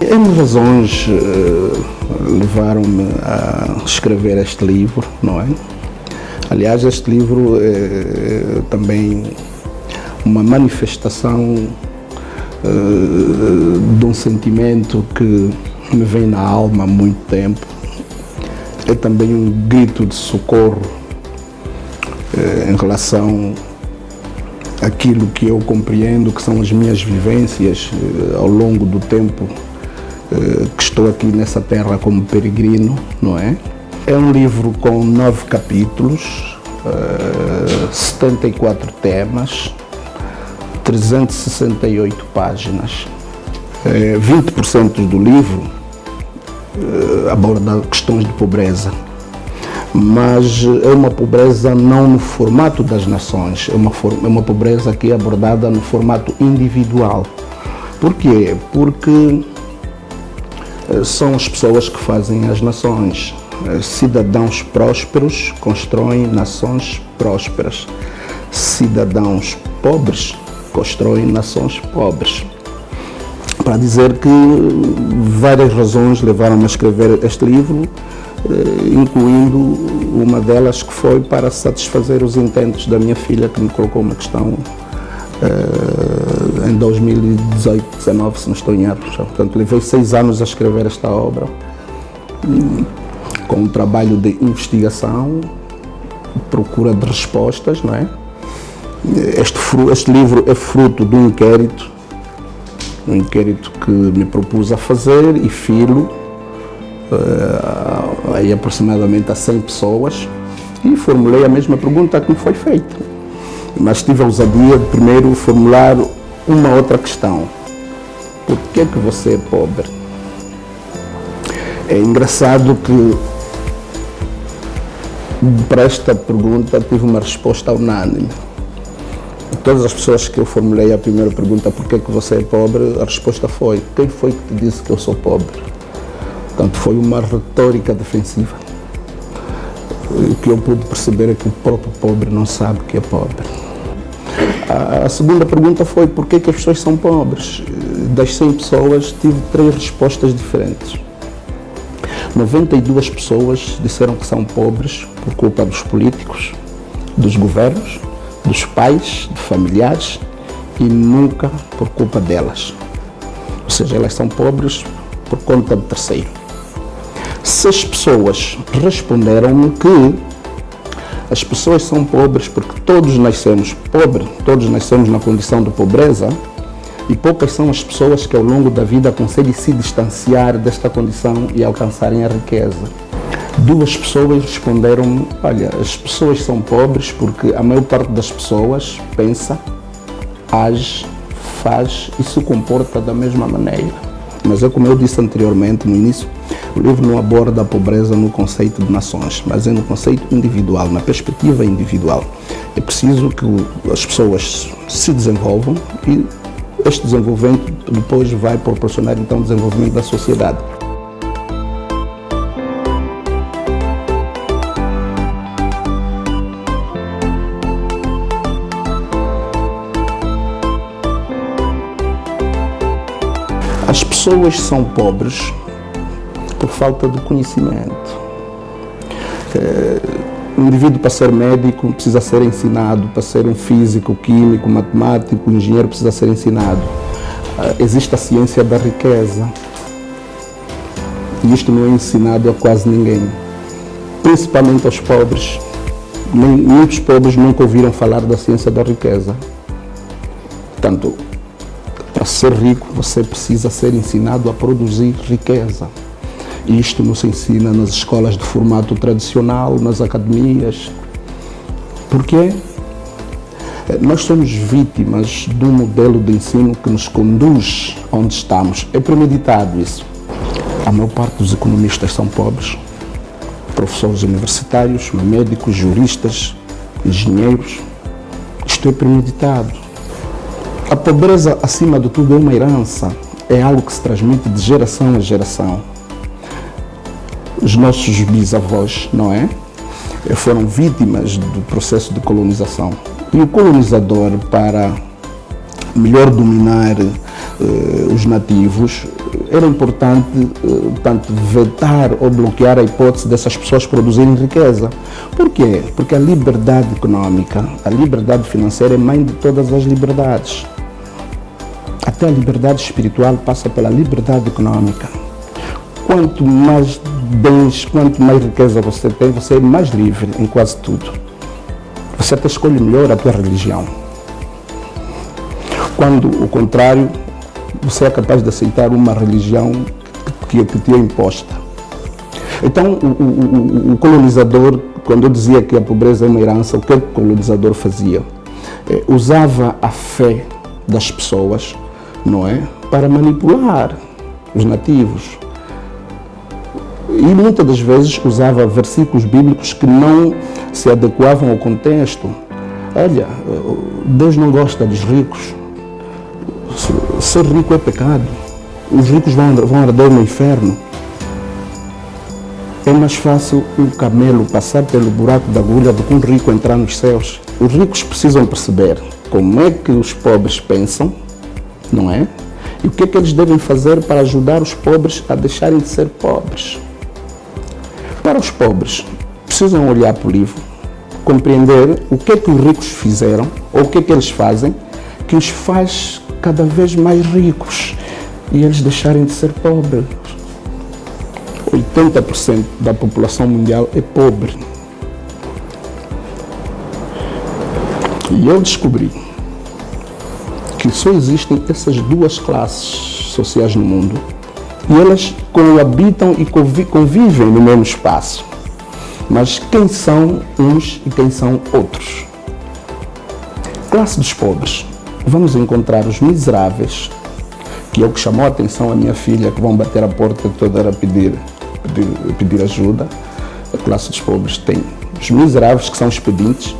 N razões levaram-me a escrever este livro, não é? Aliás, este livro é também uma manifestação de um sentimento que me vem na alma há muito tempo. É também um grito de socorro em relação àquilo que eu compreendo que são as minhas vivências ao longo do tempo que estou aqui nessa terra como peregrino, não é? É um livro com 9 capítulos, 74 temas, 368 páginas. 20% do livro aborda questões de pobreza, mas é uma pobreza não no formato das nações, é uma pobreza que é abordada no formato individual. Por quê? Porque são as pessoas que fazem as nações. Cidadãos prósperos constroem nações prósperas. Cidadãos pobres constroem nações pobres. Para dizer que várias razões levaram-me a escrever este livro, incluindo uma delas que foi para satisfazer os intentos da minha filha, que me colocou uma questão em 2018, 19, se não estou em erro. Portanto, levei 6 anos a escrever esta obra, com um trabalho de investigação, procura de respostas, não é? Este livro é fruto de um inquérito que me propus a fazer e filo aí aproximadamente a 100 pessoas, e formulei a mesma pergunta que me foi feita. Mas tive a ousadia de primeiro formular uma outra questão. Por que é que você é pobre? É engraçado que para esta pergunta tive uma resposta unânime. Todas as pessoas que eu formulei a primeira pergunta, por que é que você é pobre, a resposta foi: quem foi que te disse que eu sou pobre? Portanto, foi uma retórica defensiva. O que eu pude perceber é que o próprio pobre não sabe que é pobre. A segunda pergunta foi: por que é que as pessoas são pobres? Das 100 pessoas, tive 3 respostas diferentes. 92 pessoas disseram que são pobres por culpa dos políticos, dos governos, dos pais, de familiares, e nunca por culpa delas. Ou seja, elas são pobres por conta de terceiro. 6 pessoas responderam-me que as pessoas são pobres porque todos nascemos pobres, todos nascemos na condição de pobreza, e poucas são as pessoas que ao longo da vida conseguem se distanciar desta condição e alcançarem a riqueza. 2 pessoas responderam-me: olha, as pessoas são pobres porque a maior parte das pessoas pensa, age, faz e se comporta da mesma maneira. Mas é como eu disse anteriormente, no início, o livro não aborda a pobreza no conceito de nações, mas é no conceito individual, na perspectiva individual. É preciso que as pessoas se desenvolvam e este desenvolvimento depois vai proporcionar então o desenvolvimento da sociedade. As pessoas são pobres por falta de conhecimento. O indivíduo, para ser médico, precisa ser ensinado; para ser um físico, químico, matemático, engenheiro, precisa ser ensinado. Existe a ciência da riqueza, e isto não é ensinado a quase ninguém, principalmente aos pobres. Muitos pobres nunca ouviram falar da ciência da riqueza. Portanto, para ser rico, você precisa ser ensinado a produzir riqueza. E isto não se ensina nas escolas de formato tradicional, nas academias. Porquê? Nós somos vítimas de um modelo de ensino que nos conduz onde estamos. É premeditado isso. A maior parte dos economistas são pobres, professores universitários, médicos, juristas, engenheiros. Isto é premeditado. A pobreza, acima de tudo, é uma herança. É algo que se transmite de geração a geração. Os nossos bisavós, não é? Foram vítimas do processo de colonização. E o colonizador, para melhor dominar os nativos, era importante, portanto, vetar ou bloquear a hipótese dessas pessoas produzirem riqueza. Por quê? Porque a liberdade econômica, a liberdade financeira é mãe de todas as liberdades. Até a liberdade espiritual passa pela liberdade econômica. Quanto mais bens, quanto mais riqueza você tem, você é mais livre em quase tudo. Você até escolhe melhor a tua religião. Quando, o contrário, você é capaz de aceitar uma religião que te é imposta. Então, o colonizador, quando eu dizia que a pobreza é uma herança, o que o colonizador fazia? Usava a fé das pessoas, não é? Para manipular os nativos. E muitas das vezes usava versículos bíblicos que não se adequavam ao contexto. Olha, Deus não gosta dos ricos. Ser rico é pecado. Os ricos vão arder no inferno. É mais fácil um camelo passar pelo buraco da agulha do que um rico entrar nos céus. Os ricos precisam perceber como é que os pobres pensam, não é? E o que é que eles devem fazer para ajudar os pobres a deixarem de ser pobres. Para os pobres, precisam olhar para o livro, compreender o que é que os ricos fizeram, ou o que é que eles fazem, que os faz cada vez mais ricos e eles deixarem de ser pobres. 80% da população mundial é pobre. E eu descobri que só existem essas duas classes sociais no mundo e elas coabitam e convivem no mesmo espaço. Mas quem são uns e quem são outros? Classe dos pobres. Vamos encontrar os miseráveis, que é o que chamou a atenção a minha filha, que vão bater a porta toda hora pedir ajuda. A classe dos pobres tem os miseráveis, que são os pedintes.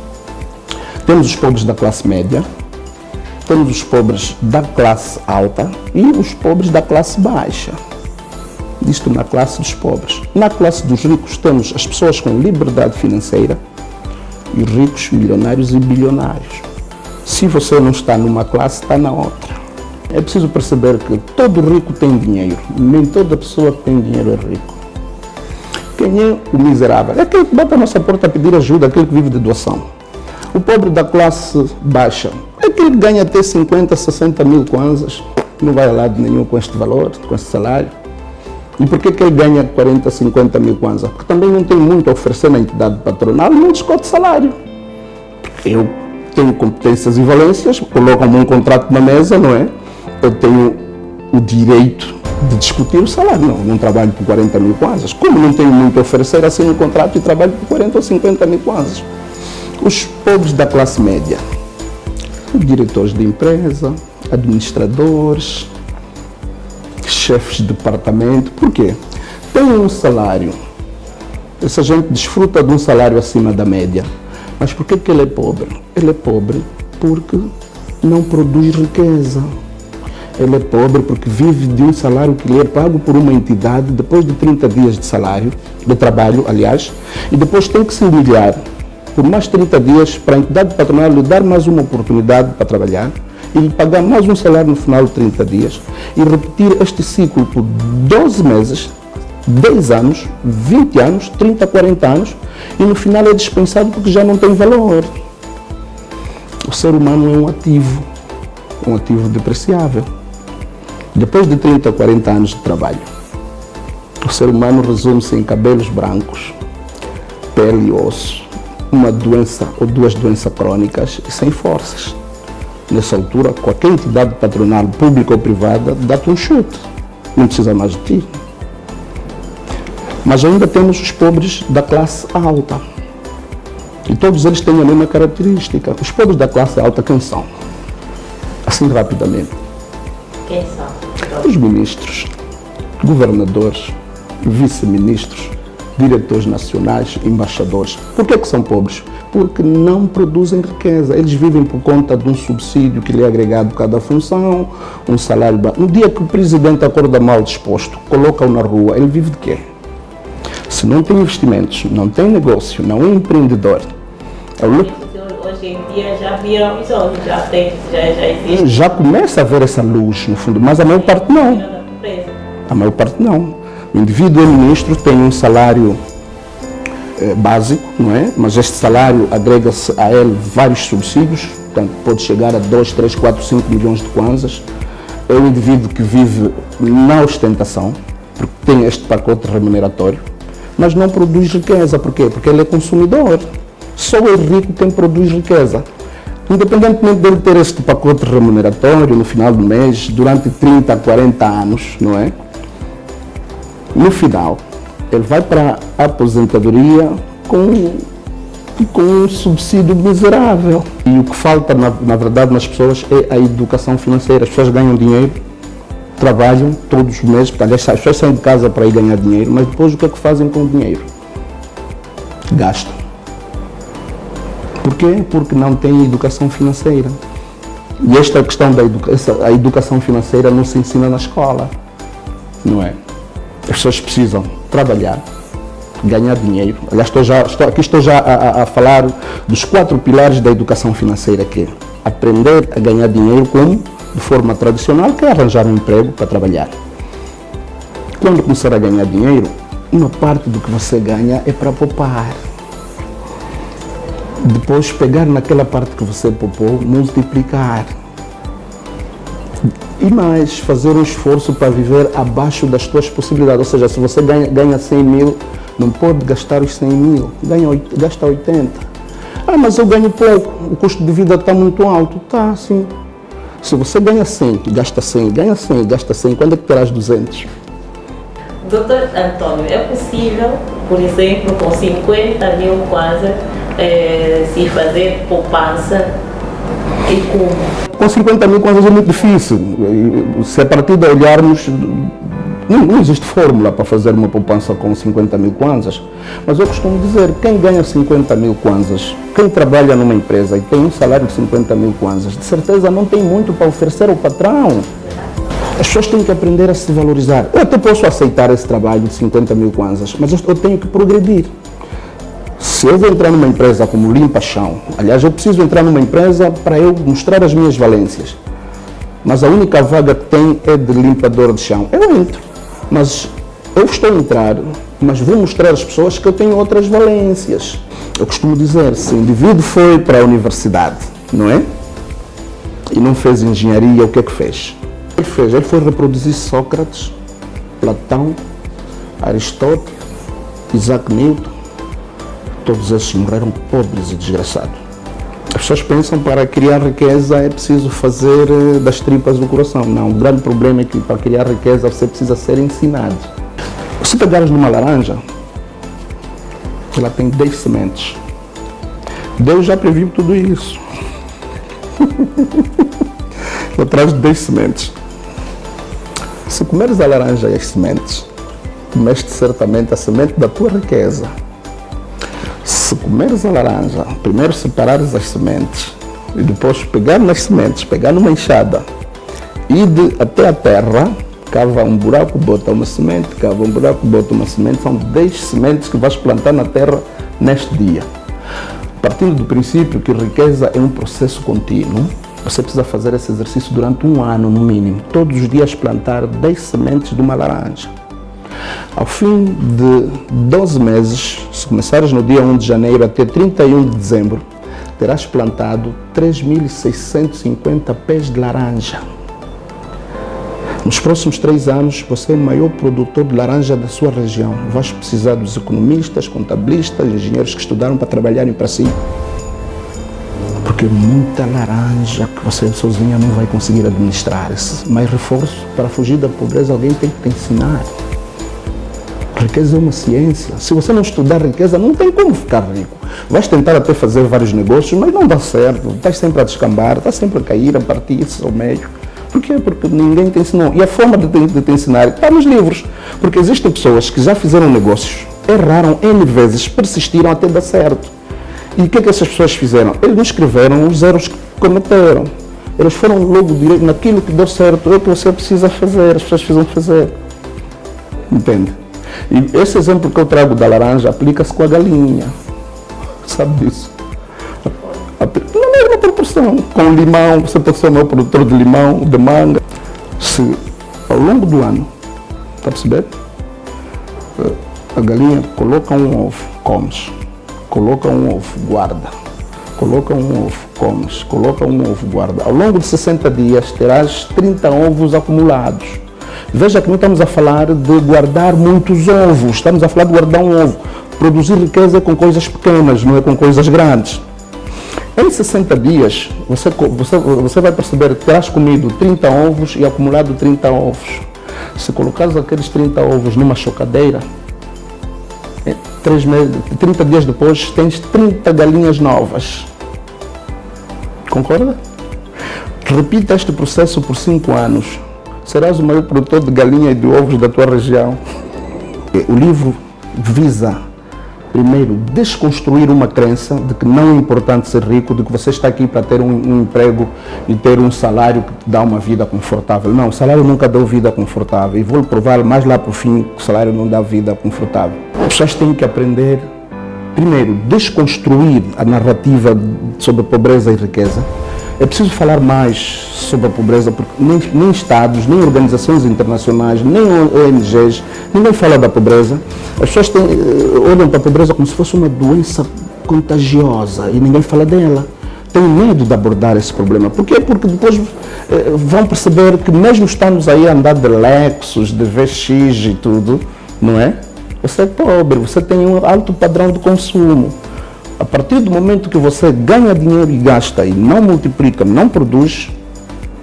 Temos os pobres da classe média, temos os pobres da classe alta e os pobres da classe baixa. Isto na classe dos pobres. Na classe dos ricos temos as pessoas com liberdade financeira e os ricos, milionários e bilionários. Se você não está numa classe, está na outra. É preciso perceber que todo rico tem dinheiro, nem toda pessoa que tem dinheiro é rico. Quem é o miserável? É aquele que bate à nossa porta a pedir ajuda, aquele que vive de doação. O pobre da classe baixa é aquele que ganha até 50, 60 mil kwanzas, não vai a lado nenhum com este valor, com este salário. E por que ele ganha 40, 50 mil kwanzas? Porque também não tem muito a oferecer na entidade patronal e não desconto salário. Eu tenho competências e valências, colocam-me um contrato na mesa, não é? Eu tenho o direito de discutir o salário. Não trabalho por 40 mil kwanzas. Como não tenho muito a oferecer, assino um contrato e trabalho por 40 ou 50 mil kwanzas. Os pobres da classe média, diretores de empresa, administradores, chefes de departamento. Por quê? Tem um salário. Essa gente desfruta de um salário acima da média. Mas por que ele é pobre? Ele é pobre porque não produz riqueza. Ele é pobre porque vive de um salário que lhe é pago por uma entidade depois de 30 dias de salário, de trabalho, aliás, e depois tem que se humilhar por mais 30 dias para a entidade patronal lhe dar mais uma oportunidade para trabalhar e lhe pagar mais um salário no final de 30 dias e repetir este ciclo por 12 meses, 10 anos, 20 anos, 30, 40 anos e no final é dispensado porque já não tem valor. O ser humano é um ativo depreciável. Depois de 30, 40 anos de trabalho, o ser humano resume-se em cabelos brancos, pele e osso, uma doença ou duas doenças crônicas e sem forças. Nessa altura, qualquer entidade patronal, pública ou privada, dá-te um chute. Não precisa mais de ti. Mas ainda temos os pobres da classe alta. E todos eles têm a mesma característica. Os pobres da classe alta, quem são? Assim, rapidamente. Quem são? Os ministros, governadores, vice-ministros, diretores nacionais, embaixadores. Por que são pobres? Porque não produzem riqueza. Eles vivem por conta de um subsídio que lhe é agregado cada função, um salário baixo. No dia que o presidente acorda mal disposto, coloca-o na rua, ele vive de quê? Se não tem investimentos, não tem negócio, não é empreendedor. Ou hoje em dia já viram os olhos, já existe. Já começa a ver essa luz, no fundo, mas a maior parte não. A maior parte não. O indivíduo é ministro, tem um salário básico, não é? Mas este salário agrega-se a ele vários subsídios, portanto pode chegar a 2, 3, 4, 5 milhões de kwanzas. É um indivíduo que vive na ostentação, porque tem este pacote remuneratório, mas não produz riqueza. Por quê? Porque ele é consumidor. Só é rico quem produz riqueza. Independentemente dele ter este pacote remuneratório no final do mês, durante 30, 40 anos, não é? No final, ele vai para a aposentadoria com um subsídio miserável. E o que falta, na verdade, nas pessoas é a educação financeira. As pessoas ganham dinheiro, trabalham todos os meses, portanto, as pessoas saem de casa para ir ganhar dinheiro, mas depois o que é que fazem com o dinheiro? Gastam. Por quê? Porque não têm educação financeira. E esta questão a educação financeira não se ensina na escola, não é? As pessoas precisam trabalhar, ganhar dinheiro. Aliás, estou já a falar dos 4 pilares da educação financeira, que é aprender a ganhar dinheiro de forma tradicional, que é arranjar um emprego para trabalhar. Quando começar a ganhar dinheiro, uma parte do que você ganha é para poupar. Depois pegar naquela parte que você poupou, multiplicar. E mais, fazer um esforço para viver abaixo das suas possibilidades. Ou seja, se você ganha 100 mil, não pode gastar os 100 mil, gasta 80. Ah, mas eu ganho pouco, o custo de vida está muito alto. Tá, sim. Se você ganha 100, gasta 100, ganha 100, gasta 100, quando é que terás 200? Doutor Antônio, é possível, por exemplo, com 50 mil quase, se fazer poupança e como? Com 50 mil kwanzas é muito difícil. Se a partir de olharmos, não existe fórmula para fazer uma poupança com 50 mil kwanzas. Mas eu costumo dizer, quem ganha 50 mil kwanzas, quem trabalha numa empresa e tem um salário de 50 mil kwanzas, de certeza não tem muito para oferecer ao patrão. As pessoas têm que aprender a se valorizar. Eu até posso aceitar esse trabalho de 50 mil kwanzas, mas eu tenho que progredir. Se eu vou entrar numa empresa como limpa-chão, aliás, eu preciso entrar numa empresa para eu mostrar as minhas valências. Mas a única vaga que tem é de limpador de chão. Eu entro, mas eu estou a entrar, mas vou mostrar às pessoas que eu tenho outras valências. Eu costumo dizer, se o indivíduo foi para a universidade, não é? E não fez engenharia, o que é que fez? Ele foi reproduzir Sócrates, Platão, Aristóteles, Isaac Newton. Todos esses morreram pobres e desgraçados. As pessoas pensam que para criar riqueza é preciso fazer das tripas do coração. Não, o grande problema é que para criar riqueza você precisa ser ensinado. Se pegares numa laranja, ela tem 10 sementes. Deus já previu tudo isso. Atrás de 10 sementes. Se comeres a laranja e as sementes, comeste certamente a semente da tua riqueza. Se comeres a laranja, primeiro separares as sementes e depois pegar nas sementes, pegar numa enxada, ir até a terra, cava um buraco, bota uma semente, cava um buraco, bota uma semente, são 10 sementes que vais plantar na terra neste dia. Partindo do princípio que riqueza é um processo contínuo, você precisa fazer esse exercício durante um ano no mínimo, todos os dias plantar 10 sementes de uma laranja. Ao fim de 12 meses, se começares no dia 1 de janeiro até 31 de dezembro, terás plantado 3.650 pés de laranja. Nos próximos 3 anos, você é o maior produtor de laranja da sua região. Vais precisar dos economistas, contabilistas, engenheiros que estudaram para trabalharem para si. Porque muita laranja que você sozinha não vai conseguir administrar. Mais reforço, para fugir da pobreza, alguém tem que te ensinar. Riqueza é uma ciência. Se você não estudar riqueza, não tem como ficar rico. Vais tentar até fazer vários negócios, mas não dá certo. Estás sempre a descambar, estás sempre a cair, a partir-se ao meio. Por quê? Porque ninguém te ensinou. E a forma de te ensinar está nos livros. Porque existem pessoas que já fizeram negócios, erraram N vezes, persistiram até dar certo. E o que é que essas pessoas fizeram? Eles não escreveram os erros que cometeram. Eles foram logo direito naquilo que deu certo. É o que você precisa fazer, as pessoas precisam fazer. Entende? E esse exemplo que eu trago da laranja aplica-se com a galinha. Sabe disso? porção. Com limão, você pode ser o meu produtor de limão, de manga. Se ao longo do ano, está a perceber? A galinha coloca um ovo, comes. Coloca um ovo, guarda. Coloca um ovo, comes. Coloca um ovo, guarda. Ao longo de 60 dias terás 30 ovos acumulados. Veja que não estamos a falar de guardar muitos ovos, estamos a falar de guardar um ovo. Produzir riqueza com coisas pequenas, não é com coisas grandes. Em 60 dias, você vai perceber que terás comido 30 ovos e acumulado 30 ovos. Se colocares aqueles 30 ovos numa chocadeira, 30 dias depois tens 30 galinhas novas. Concorda? Repita este processo por 5 anos. Serás o maior produtor de galinha e de ovos da tua região. O livro visa, primeiro, desconstruir uma crença de que não é importante ser rico, de que você está aqui para ter um emprego e ter um salário que te dá uma vida confortável. Não, o salário nunca deu vida confortável. E vou provar mais lá para o fim que o salário não dá vida confortável. As pessoas têm que aprender, primeiro, desconstruir a narrativa sobre pobreza e riqueza. É preciso falar mais sobre a pobreza, porque nem Estados, nem organizações internacionais, nem ONGs, ninguém fala da pobreza. As pessoas olham para a pobreza como se fosse uma doença contagiosa e ninguém fala dela. Tem medo de abordar esse problema. Por quê? Porque depois vão perceber que mesmo estamos aí a andar de Lexus, de VX e tudo, não é? Você é pobre, você tem um alto padrão de consumo. A partir do momento que você ganha dinheiro e gasta e não multiplica, não produz,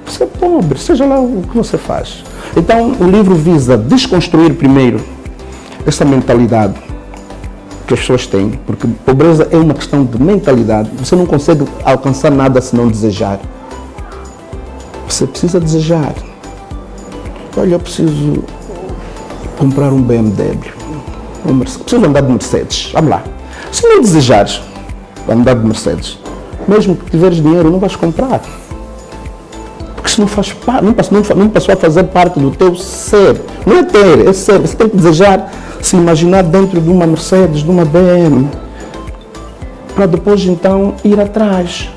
você é pobre, seja lá o que você faz. Então, o livro visa desconstruir primeiro essa mentalidade que as pessoas têm, porque pobreza é uma questão de mentalidade. Você não consegue alcançar nada se não desejar. Você precisa desejar. Olha, eu preciso comprar um BMW, preciso andar de Mercedes, vamos lá. Se não desejares andar de Mercedes, mesmo que tiveres dinheiro, não vais comprar. Porque isso não passou a fazer parte do teu ser. Não é ter, é ser. Você tem que desejar se imaginar dentro de uma Mercedes, de uma BM, para depois então ir atrás.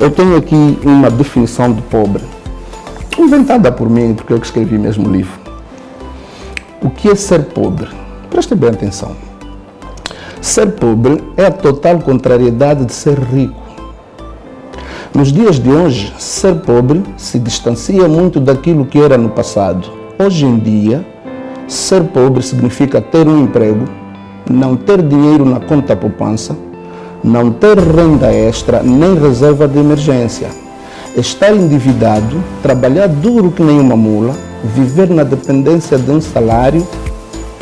Eu tenho aqui uma definição de pobre, inventada por mim, porque eu que escrevi mesmo o livro. O que é ser pobre? Prestem bem atenção. Ser pobre é a total contrariedade de ser rico. Nos dias de hoje, ser pobre se distancia muito daquilo que era no passado. Hoje em dia, ser pobre significa ter um emprego, não ter dinheiro na conta poupança, não ter renda extra nem reserva de emergência, estar endividado, trabalhar duro que nem uma mula, viver na dependência de um salário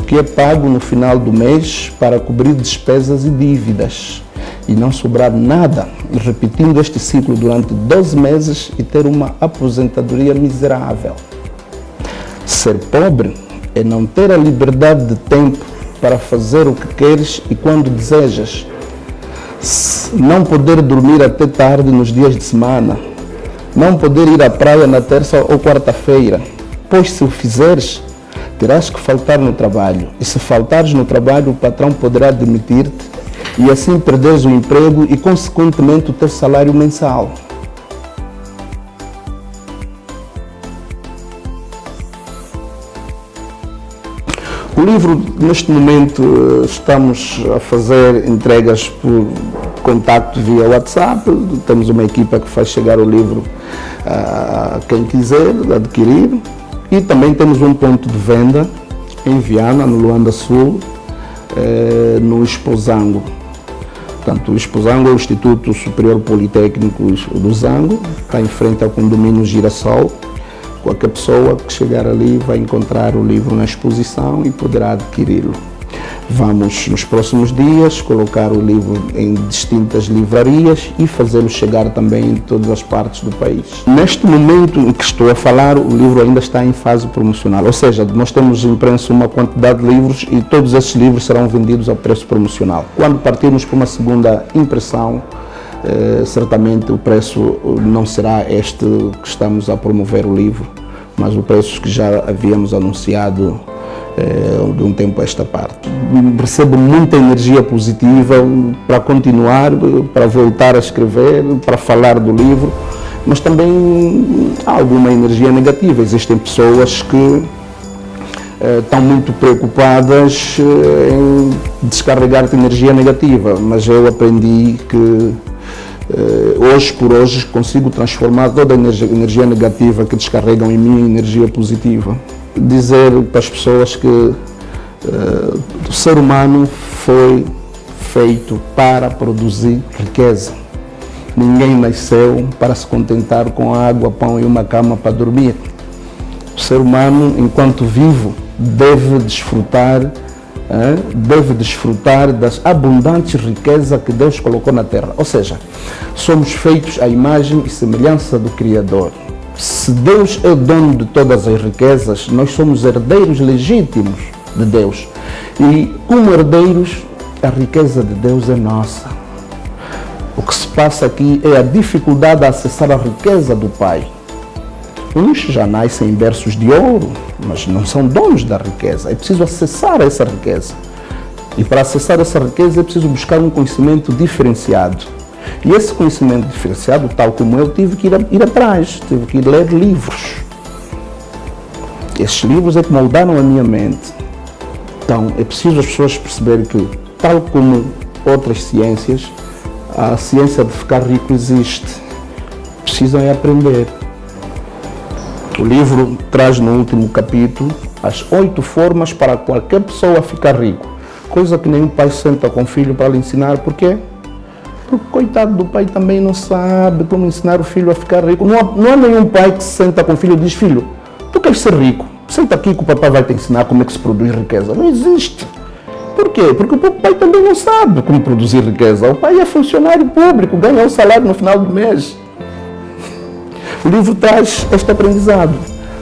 que é pago no final do mês para cobrir despesas e dívidas e não sobrar nada, repetindo este ciclo durante 12 meses e ter uma aposentadoria miserável. Ser pobre é não ter a liberdade de tempo para fazer o que queres e quando desejas. Não poder dormir até tarde nos dias de semana, não poder ir à praia na terça ou quarta-feira, pois se o fizeres, terás que faltar no trabalho, e se faltares no trabalho, o patrão poderá demitir-te e assim perderes o emprego e consequentemente o teu salário mensal. O livro, neste momento, estamos a fazer entregas por contacto via WhatsApp. Temos uma equipa que faz chegar o livro a quem quiser adquirir. E também temos um ponto de venda em Viana, no Luanda Sul, no Exposango. Portanto, o Exposango é o Instituto Superior Politécnico do Zango, está em frente ao condomínio Girassol. Qualquer pessoa que chegar ali vai encontrar o livro na exposição e poderá adquiri-lo. Vamos, nos próximos dias, colocar o livro em distintas livrarias e fazê-lo chegar também em todas as partes do país. Neste momento em que estou a falar, o livro ainda está em fase promocional, ou seja, nós temos impresso uma quantidade de livros e todos esses livros serão vendidos a preço promocional. Quando partirmos para uma segunda impressão, certamente o preço não será este que estamos a promover o livro, mas o preço que já havíamos anunciado de um tempo a esta parte. Recebo muita energia positiva para continuar, para voltar a escrever, para falar do livro, mas também há alguma energia negativa. Existem pessoas que estão muito preocupadas em descarregar-te energia negativa, mas eu aprendi que hoje por hoje consigo transformar toda a energia negativa que descarregam em mim em energia positiva. Dizer para as pessoas que o ser humano foi feito para produzir riqueza. Ninguém nasceu para se contentar com água, pão e uma cama para dormir. O ser humano, enquanto vivo, deve desfrutar das abundantes riquezas que Deus colocou na terra. Ou seja, somos feitos à imagem e semelhança do Criador. Se Deus é o dono de todas as riquezas, nós somos herdeiros legítimos de Deus. E como herdeiros, a riqueza de Deus é nossa. O que se passa aqui é a dificuldade de acessar a riqueza do Pai. Uns já nascem em berços de ouro, mas não são donos da riqueza. É preciso acessar essa riqueza. E para acessar essa riqueza é preciso buscar um conhecimento diferenciado. E esse conhecimento diferenciado, tal como eu, tive que ir atrás, tive que ir ler livros. Esses livros é que moldaram a minha mente. Então, é preciso as pessoas perceberem que, tal como outras ciências, a ciência de ficar rico existe. Precisam é aprender. O livro traz no último capítulo as 8 formas para qualquer pessoa ficar rico. Coisa que nenhum pai senta com o filho para lhe ensinar. Por quê? Porque coitado do pai também não sabe como ensinar o filho a ficar rico. Não há nenhum pai que se senta com o filho e diz: filho, tu queres ser rico? Senta aqui que o papai vai te ensinar como é que se produz riqueza. Não existe. Por quê? Porque o pai também não sabe como produzir riqueza. O pai é funcionário público, ganha um salário no final do mês. O livro traz este aprendizado.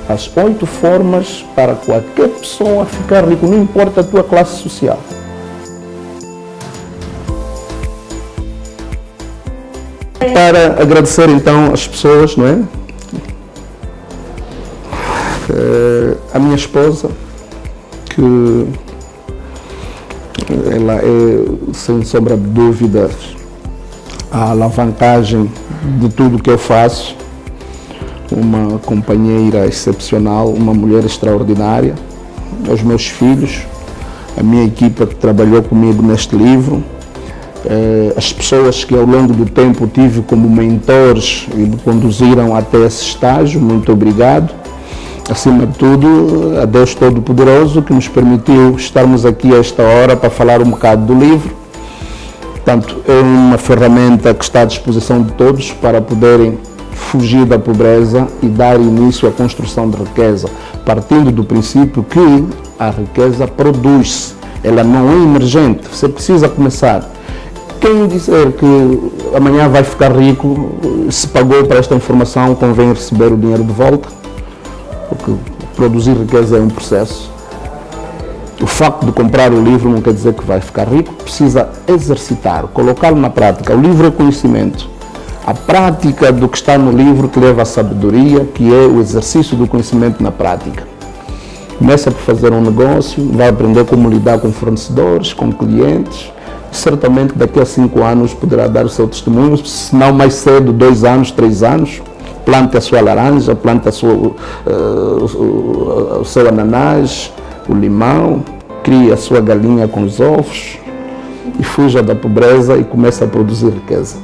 As 8 formas para qualquer pessoa ficar rico, não importa a tua classe social. Para agradecer então as pessoas, não é? A minha esposa, que ela é, sem sombra de dúvidas, a alavancagem de tudo que eu faço, uma companheira excepcional, uma mulher extraordinária, aos meus filhos, a minha equipa que trabalhou comigo neste livro, as pessoas que ao longo do tempo tive como mentores e me conduziram até esse estágio, muito obrigado. Acima de tudo, a Deus Todo-Poderoso, que nos permitiu estarmos aqui a esta hora para falar um bocado do livro. Portanto, é uma ferramenta que está à disposição de todos para poderem fugir da pobreza e dar início à construção de riqueza, partindo do princípio que a riqueza produz-se, ela não é emergente, você precisa começar. Quem disser que amanhã vai ficar rico, se pagou para esta informação, convém receber o dinheiro de volta, porque produzir riqueza é um processo. O facto de comprar o livro não quer dizer que vai ficar rico, precisa exercitar, colocá-lo na prática. O livro é conhecimento. A prática do que está no livro que leva à sabedoria, que é o exercício do conhecimento na prática. Começa por fazer um negócio, vai aprender como lidar com fornecedores, com clientes. Certamente daqui a 5 anos poderá dar o seu testemunho, se não mais cedo, 2 anos, 3 anos. Plante a sua laranja, plante o seu ananás, o limão, crie a sua galinha com os ovos e fuja da pobreza e comece a produzir riqueza.